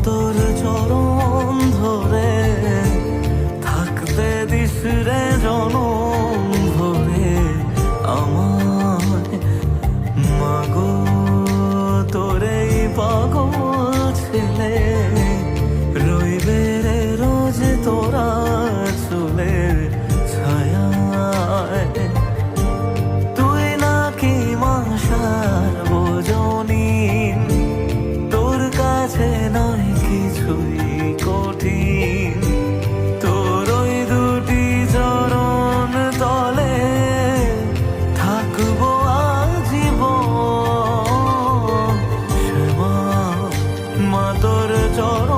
তোর চরণ ধরে থাকতে দিস রে জনম ভরে আমায়। মাগো তোরে পাগল ছেলে রইবে রে রোজ তোরা চুলের ছায়ায়। তুই নাকি মাসার বোঝনি, তোর কাছে নয় কিছুই কঠিন। তোর ওই দুটি চরণ তলে থাকবো আজীবন। শ্যামা মা তোর চরণ